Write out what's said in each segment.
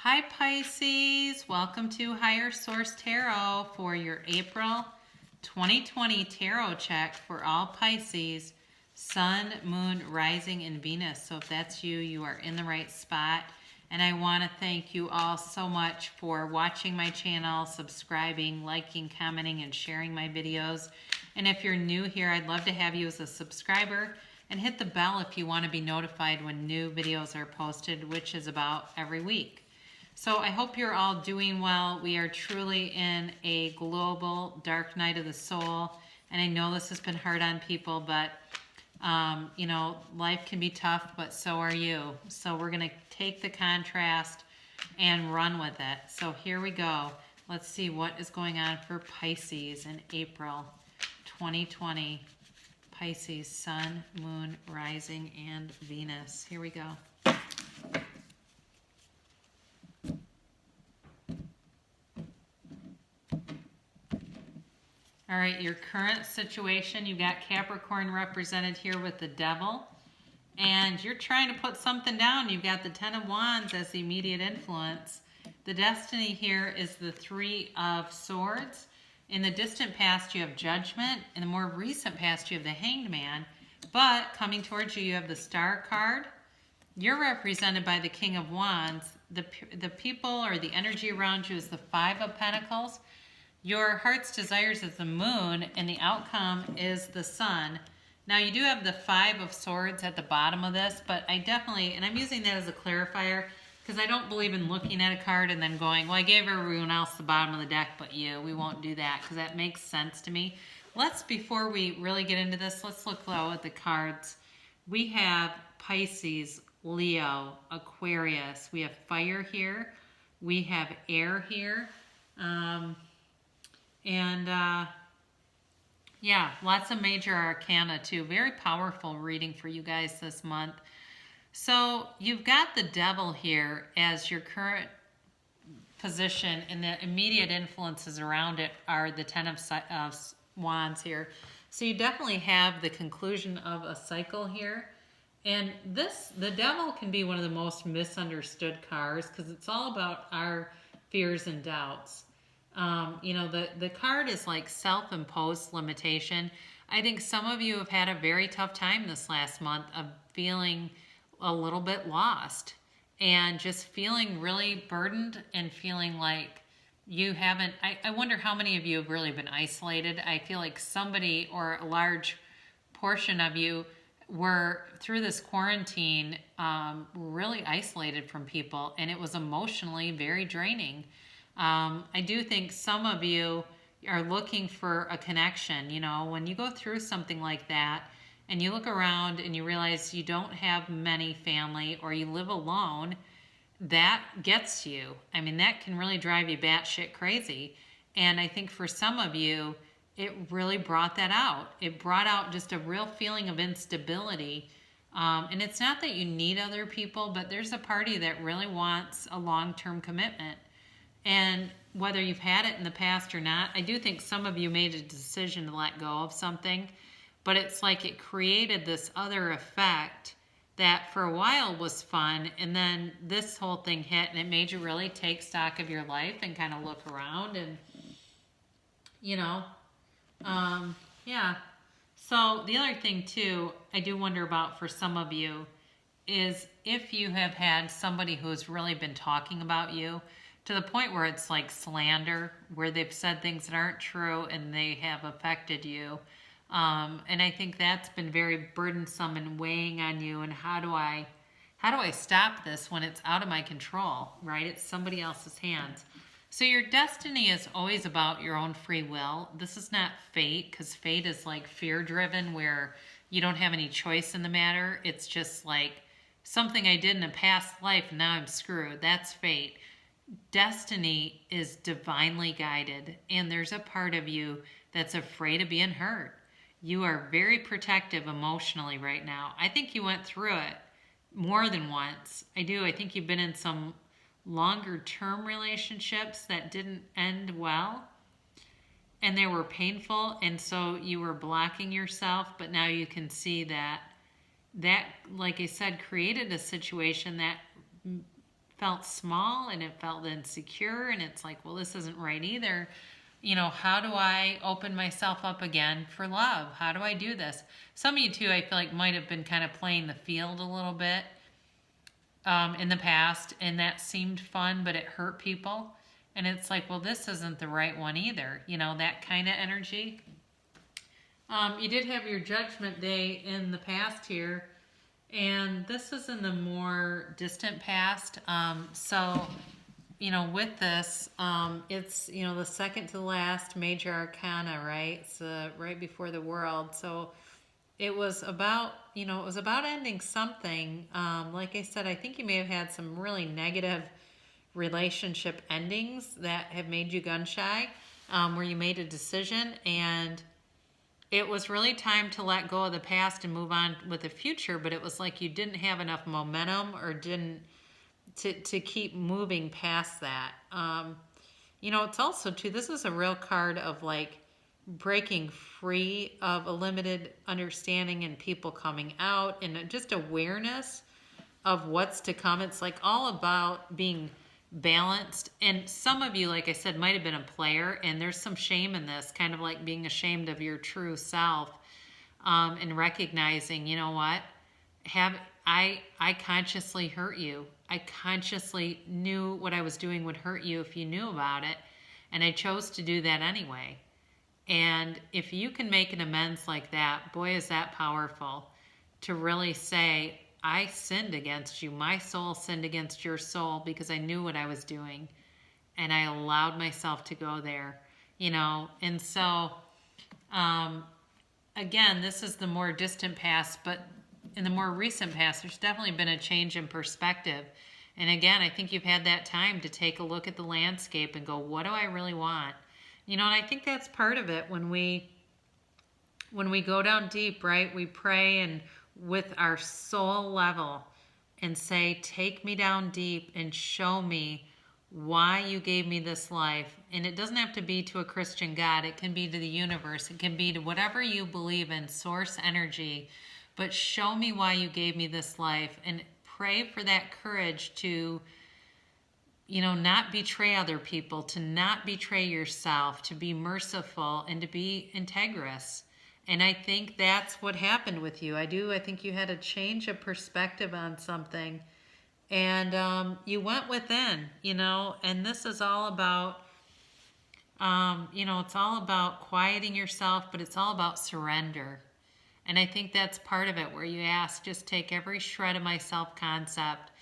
Hi Pisces, welcome to Higher Source Tarot for your April 2020 tarot check for all Pisces, Sun, Moon, Rising, and Venus. So if that's you, you are in the right spot. And I want to thank you all so much for watching my channel, subscribing, liking, commenting, and sharing my videos. And if you're new here, I'd love to have you as a subscriber. And hit the bell if you want to be notified when new videos are posted, which is about every week. So I hope you're all doing well. We are truly in a global dark night of the soul. And I know this has been hard on people, but you know, life can be tough, but so are you. So we're going to take the contrast and run with it. So here we go. Let's see what is going on for Pisces in April 2020. Pisces, Sun, Moon, Rising, and Venus. Here we go. All right, your current situation, you've got Capricorn represented here with the Devil, and you're trying to put something down. You've got the Ten of Wands as the immediate influence. The destiny here is the Three of Swords. In the distant past, you have Judgment. In the more recent past, you have the Hanged Man. But coming towards you, you have the Star card. You're represented by the King of Wands. The people or the energy around you is the Five of Pentacles. Your heart's desires is the Moon, and the outcome is the Sun. Now, you do have the Five of Swords at the bottom of this, but I definitely, and I'm using that as a clarifier, because I don't believe in looking at a card and then going, well, I gave everyone else the bottom of the deck but you. We won't do that, because that makes sense to me. Before we really get into this, let's look low at the cards. We have Pisces, Leo, Aquarius. We have fire here. We have air here. Yeah, lots of major arcana too. Very powerful reading for you guys this month. So you've got the Devil here as your current position, and the immediate influences around it are the Ten of Wands here. So you definitely have the conclusion of a cycle here. And the Devil can be one of the most misunderstood cards because it's all about our fears and doubts. You know, the card is like self-imposed limitation. I think some of you have had a very tough time this last month of feeling a little bit lost and just feeling really burdened and feeling like you haven't, I wonder how many of you have really been isolated. I feel like somebody or a large portion of you were, through this quarantine, really isolated from people, and it was emotionally very draining. I do think some of you are looking for a connection. You know, when you go through something like that and you look around and you realize you don't have many family or you live alone, that gets you. I mean, that can really drive you batshit crazy. And I think for some of you, it really brought that out. It brought out just a real feeling of instability. And it's not that you need other people, but there's a party that really wants a long-term commitment. And whether you've had it in the past or not, I do think some of you made a decision to let go of something, but it's like it created this other effect that for a while was fun, and then this whole thing hit, and it made you really take stock of your life and kind of look around and, you know, yeah. So the other thing too, I do wonder about for some of you is if you have had somebody who's really been talking about you, to the point where it's like slander, where they've said things that aren't true and they have affected you. And I think that's been very burdensome and weighing on you. And how do I stop this when it's out of my control, right? It's somebody else's hands. So your destiny is always about your own free will. This is not fate, because fate is like fear-driven, where you don't have any choice in the matter. It's just like something I did in a past life and now I'm screwed. That's fate. Destiny is divinely guided, and there's a part of you that's afraid of being hurt. You are very protective emotionally right now. I think you went through it more than once. I do. I think you've been in some longer term relationships that didn't end well, and they were painful, and so you were blocking yourself, but now you can see that, like I said, created a situation that felt small and it felt insecure, and it's like, well, this isn't right either. How do I open myself up again for love? How do I do this? Some of you too, I feel like might have been kind of playing the field a little bit in the past, and that seemed fun, but it hurt people. And it's like, well, this isn't the right one either. That kind of energy. You did have your judgment day in the past here, and this is in the more distant past. With this, it's, the second to the last major arcana, right? It's right before the world. So it was about, ending something. Like I said, I think you may have had some really negative relationship endings that have made you gun shy, where you made a decision, and it was really time to let go of the past and move on with the future, but it was like you didn't have enough momentum or didn't to keep moving past that. It's also too, this is a real card of like breaking free of a limited understanding and people coming out and just awareness of what's to come. It's like all about being balanced. And some of you, like I said, might have been a player, and there's some shame in this, kind of like being ashamed of your true self, and recognizing, you know what, I consciously hurt you. I consciously knew what I was doing would hurt you if you knew about it, and I chose to do that anyway. And if you can make an amends like that, boy, is that powerful, to really say, I sinned against you. My soul sinned against your soul because I knew what I was doing, and I allowed myself to go there, And so, again, this is the more distant past, but in the more recent past, there's definitely been a change in perspective. And again, I think you've had that time to take a look at the landscape and go, what do I really want? And I think that's part of it. When we go down deep, right, we pray and with our soul level and say, take me down deep and show me why you gave me this life. And it doesn't have to be to a Christian God. It can be to the universe. It can be to whatever you believe in, source energy. But show me why you gave me this life, and pray for that courage to, not betray other people, to not betray yourself, to be merciful, and to be integrous. And I think that's what happened with you. I think you had a change of perspective on something, and you went within, and this is all about, it's all about quieting yourself, but it's all about surrender. And I think that's part of it, where you ask, just take every shred of my self-concept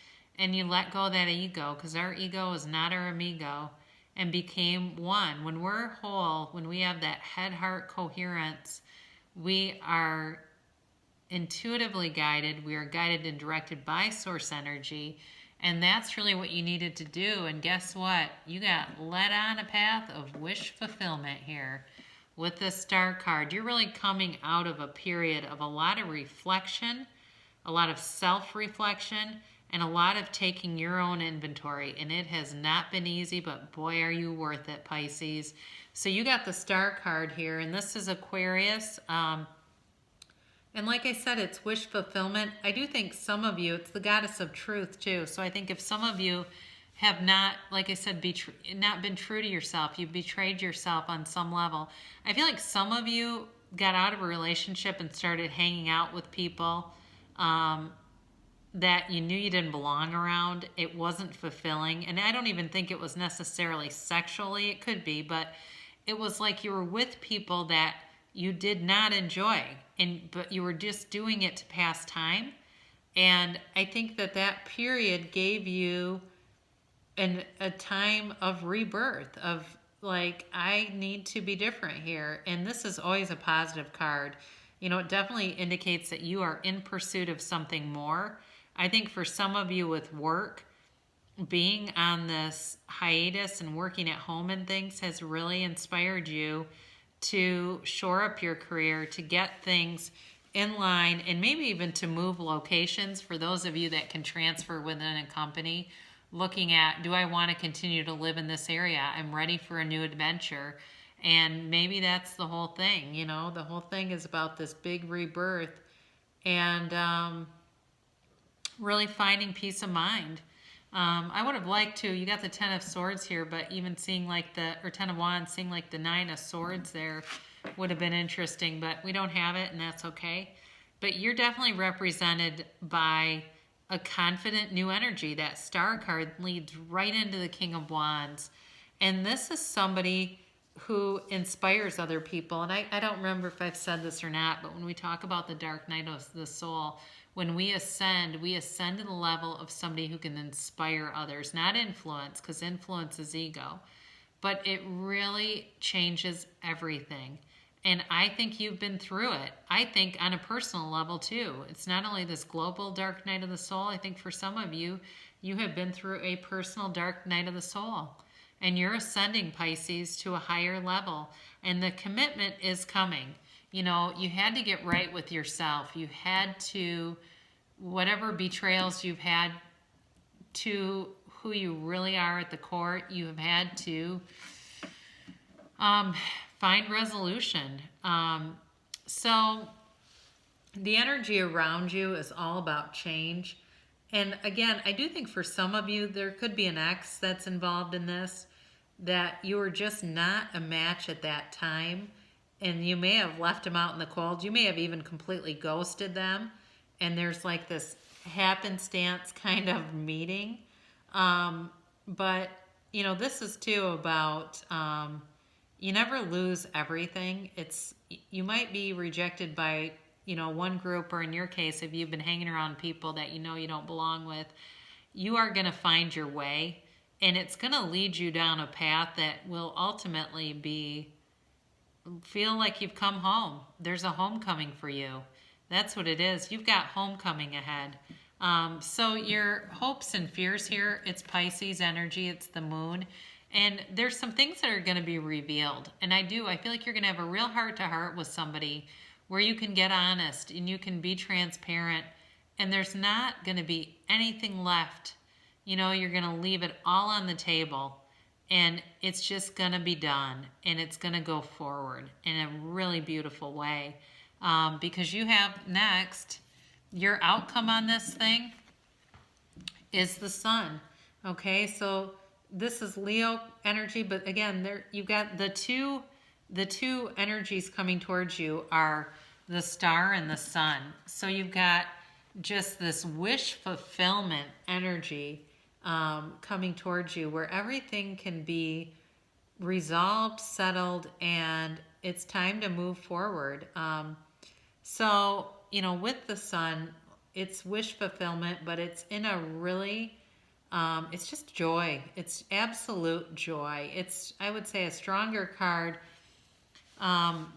and you let go of that ego, because our ego is not our amigo, and became one. When we're whole, when we have that head-heart coherence, we are intuitively guided. We are guided and directed by source energy. And that's really what you needed to do. And guess what? You got led on a path of wish fulfillment here. With this star card, you're really coming out of a period of a lot of reflection, a lot of self-reflection, and a lot of taking your own inventory. And it has not been easy, but boy, are you worth it, Pisces. So you got the star card here, and this is Aquarius. And like I said, it's wish fulfillment. I do think some of you, it's the goddess of truth too. So I think if some of you have not, like I said, not been true to yourself, you've betrayed yourself on some level. I feel like some of you got out of a relationship and started hanging out with people that you knew you didn't belong around. It wasn't fulfilling. And I don't even think it was necessarily sexually. It could be, but it was like you were with people that you did not enjoy, but you were just doing it to pass time. And I think that period gave you a time of rebirth, of like, I need to be different here. And this is always a positive card. It definitely indicates that you are in pursuit of something more. I think for some of you with work, being on this hiatus and working at home and things has really inspired you to shore up your career, to get things in line, and maybe even to move locations for those of you that can transfer within a company. Looking at, do I want to continue to live in this area? I'm ready for a new adventure. And maybe that's the whole thing, the whole thing is about this big rebirth and really finding peace of mind. I would have liked to, you got the Ten of Swords here, but even seeing like or Ten of Wands, seeing like the Nine of Swords there would have been interesting, but we don't have it, and that's okay. But you're definitely represented by a confident new energy. That Star card leads right into the King of Wands. And this is somebody who inspires other people. And I don't remember if I've said this or not, but when we talk about the dark night of the soul, when we ascend to the level of somebody who can inspire others, not influence, because influence is ego, but it really changes everything. And I think you've been through it. I think on a personal level too. It's not only this global dark night of the soul. I think for some of you, you have been through a personal dark night of the soul. And you're ascending, Pisces, to a higher level. And the commitment is coming. You know, you had to get right with yourself. You had to, whatever betrayals you've had to who you really are at the core, you have had to find resolution. So the energy around you is all about change. And again, I do think for some of you, there could be an ex that's involved in this, that you were just not a match at that time. And you may have left them out in the cold. You may have even completely ghosted them. And there's like this happenstance kind of meeting. But, you know, this is too about, you never lose everything. You might be rejected by, you know, one group, or in your case, if you've been hanging around people that you know you don't belong with, you are going to find your way, and it's going to lead you down a path that will ultimately feel like you've come home. There's a homecoming for you. That's what it is. You've got homecoming ahead. So your hopes and fears here, it's Pisces energy, it's the moon. And there's some things that are going to be revealed. And I feel like you're going to have a real heart-to-heart with somebody where you can get honest and you can be transparent. And there's not going to be anything left. You know, you're going to leave it all on the table. And it's just going to be done. And it's going to go forward in a really beautiful way. Because you have next, your outcome on this thing is the sun. Okay, so this is Leo energy, but again, you've got the two energies coming towards you are the star and the sun. So you've got just this wish fulfillment energy coming towards you, where everything can be resolved, settled, and it's time to move forward. So, you know, with the sun, it's wish fulfillment, but it's in a really, it's just joy. It's absolute joy. It's, I would say, a stronger card,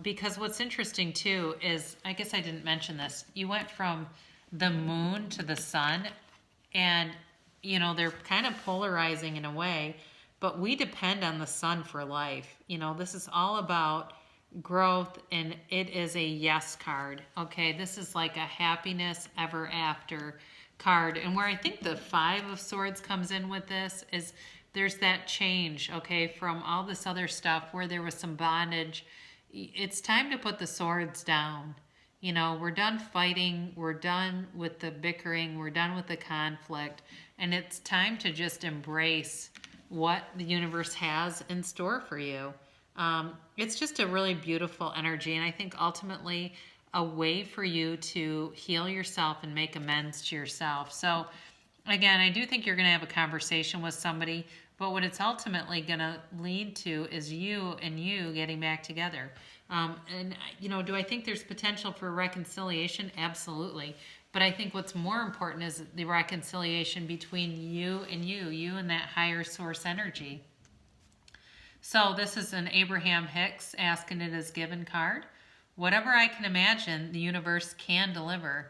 because what's interesting too is, I guess I didn't mention this, you went from the moon to the sun, and, you know, they're kind of polarizing in a way, but we depend on the sun for life. You know, this is all about growth, and it is a yes card. Okay, this is like a happiness ever after card. And where I think the Five of Swords comes in with this is there's that change, okay, from all this other stuff where there was some bondage. It's time to put the swords down. You know, we're done fighting, we're done with the bickering, we're done with the conflict, and it's time to just embrace what the universe has in store for you. It's just a really beautiful energy, and I think ultimately a way for you to heal yourself and make amends to yourself. So again, I do think you're going to have a conversation with somebody, but what it's ultimately going to lead to is you and you getting back together. And, you know, do I think there's potential for reconciliation? Absolutely. But I think what's more important is the reconciliation between you and that higher source energy. So this is an Abraham Hicks asking it as given card. Whatever I can imagine, the universe can deliver.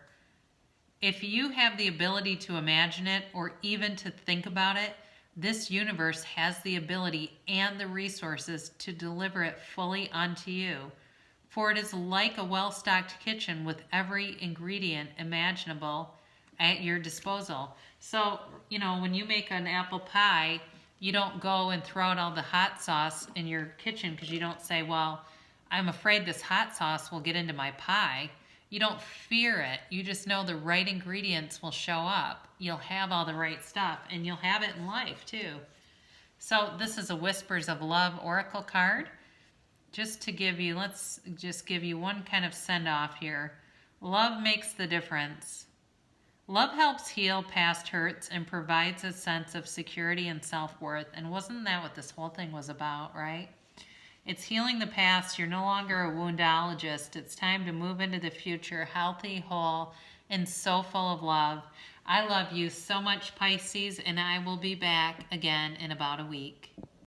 If you have the ability to imagine it or even to think about it, this universe has the ability and the resources to deliver it fully unto you. For it is like a well-stocked kitchen with every ingredient imaginable at your disposal. So, you know, when you make an apple pie, you don't go and throw out all the hot sauce in your kitchen because you don't say, well, I'm afraid this hot sauce will get into my pie. You don't fear it. You just know the right ingredients will show up. You'll have all the right stuff, and you'll have it in life too. So this is a Whispers of Love Oracle card. Just to give you, let's just give you one kind of send off here. Love makes the difference. Love helps heal past hurts and provides a sense of security and self-worth. And wasn't that what this whole thing was about, right? It's healing the past. You're no longer a woundologist. It's time to move into the future, healthy, whole, and so full of love. I love you so much, Pisces, and I will be back again in about a week.